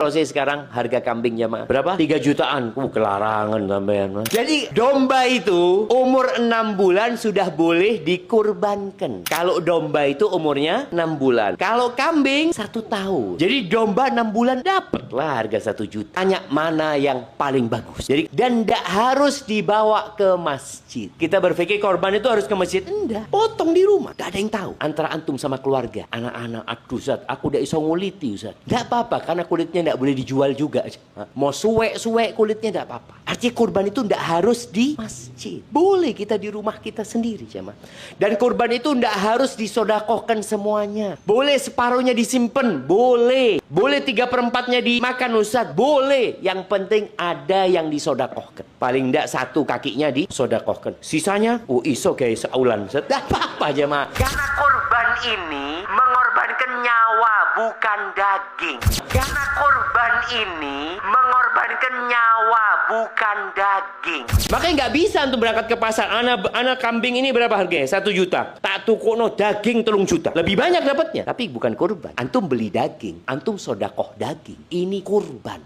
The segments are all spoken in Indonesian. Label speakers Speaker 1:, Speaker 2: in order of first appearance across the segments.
Speaker 1: Kalau saya sekarang harga kambing jamaah berapa? 3 jutaan. Kelarangan sampean. Jadi domba itu umur 6 bulan sudah boleh dikurbankan. Kalau domba itu umurnya 6 bulan. Kalau kambing 1 tahun. Jadi domba 6 bulan dapatlah harga 1 juta. Tanya mana yang paling bagus. Jadi dan tidak harus dibawa ke masjid. Kita berpikir korban itu harus ke masjid. Enggak. Potong di rumah. Tidak ada yang tahu. Antara antum sama keluarga. Anak-anak, aduh Ustaz, aku udah iso nguliti Ustaz. Tidak apa-apa karena kulitnya tidak boleh dijual juga. Mau suwek-suwek kulitnya tidak apa-apa. Artinya kurban itu tidak harus di masjid. Boleh kita di rumah kita sendiri jemaah. Dan kurban itu tidak harus disodakohkan semuanya. Boleh separuhnya disimpan. Boleh. Boleh 3/4-nya dimakan Ustaz. Boleh. Yang penting ada yang disodakohkan. Paling tidak 1 kakinya disodakohkan. Sisanya, iso kayak saulan Ustaz. Tidak apa-apa jemaah. Karena kurban ini mengorbankan nyawa bukan daging. Karena kurban ini mengorbankan nyawa bukan daging. Makanya nggak bisa untuk berangkat ke pasar. Anak kambing ini berapa harganya? 1 juta. Tak tukono daging 3 juta. Lebih banyak dapatnya. Tapi bukan kurban. Antum beli daging. Antum sodakoh daging. Ini kurban.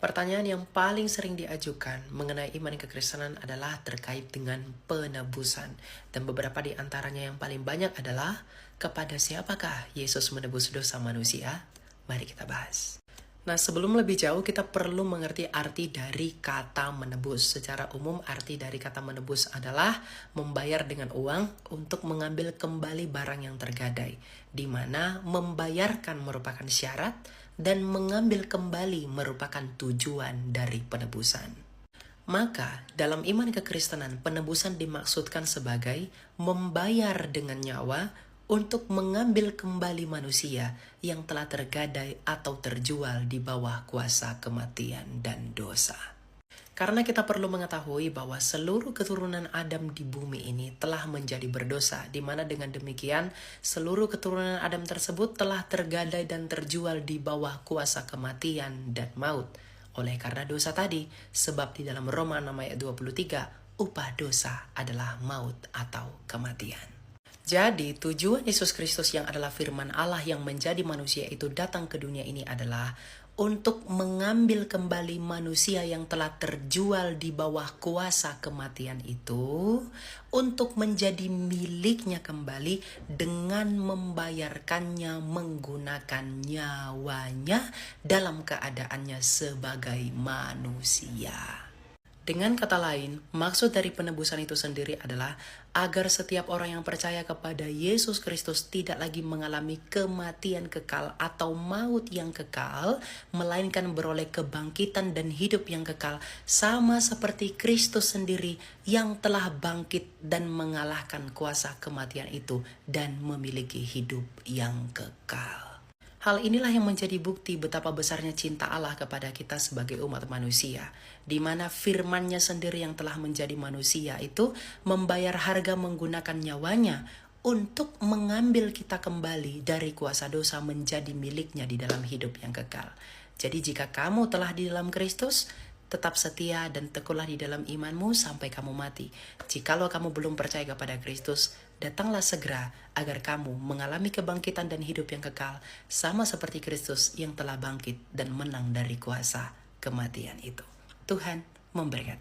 Speaker 2: Pertanyaan yang paling sering diajukan mengenai iman kekristenan adalah terkait dengan penebusan. Dan beberapa di antaranya yang paling banyak adalah, kepada siapakah Yesus menebus dosa manusia? Mari kita bahas. Nah, sebelum lebih jauh kita perlu mengerti arti dari kata menebus. Secara umum arti dari kata menebus adalah membayar dengan uang untuk mengambil kembali barang yang tergadai. Di mana membayarkan merupakan syarat dan mengambil kembali merupakan tujuan dari penebusan. Maka, dalam iman kekristenan, penebusan dimaksudkan sebagai membayar dengan nyawa untuk mengambil kembali manusia yang telah tergadai atau terjual di bawah kuasa kematian dan dosa. Karena kita perlu mengetahui bahwa seluruh keturunan Adam di bumi ini telah menjadi berdosa, di mana dengan demikian seluruh keturunan Adam tersebut telah tergadai dan terjual di bawah kuasa kematian dan maut. Oleh karena dosa tadi, sebab di dalam Roma 6 ayat 23, upah dosa adalah maut atau kematian. Jadi tujuan Yesus Kristus yang adalah firman Allah yang menjadi manusia itu datang ke dunia ini adalah untuk mengambil kembali manusia yang telah terjual di bawah kuasa kematian itu untuk menjadi miliknya kembali dengan membayarkannya menggunakan nyawanya dalam keadaannya sebagai manusia. Dengan kata lain, maksud dari penebusan itu sendiri adalah agar setiap orang yang percaya kepada Yesus Kristus tidak lagi mengalami kematian kekal atau maut yang kekal, melainkan beroleh kebangkitan dan hidup yang kekal, sama seperti Kristus sendiri yang telah bangkit dan mengalahkan kuasa kematian itu dan memiliki hidup yang kekal. Hal inilah yang menjadi bukti betapa besarnya cinta Allah kepada kita sebagai umat manusia, di mana firman-Nya sendiri yang telah menjadi manusia itu membayar harga menggunakan nyawanya untuk mengambil kita kembali dari kuasa dosa menjadi miliknya di dalam hidup yang kekal. Jadi jika kamu telah di dalam Kristus, tetap setia dan tekunlah di dalam imanmu sampai kamu mati. Jikalau kamu belum percaya kepada Kristus, datanglah segera agar kamu mengalami kebangkitan dan hidup yang kekal, sama seperti Kristus yang telah bangkit dan menang dari kuasa kematian itu. Tuhan memberkati.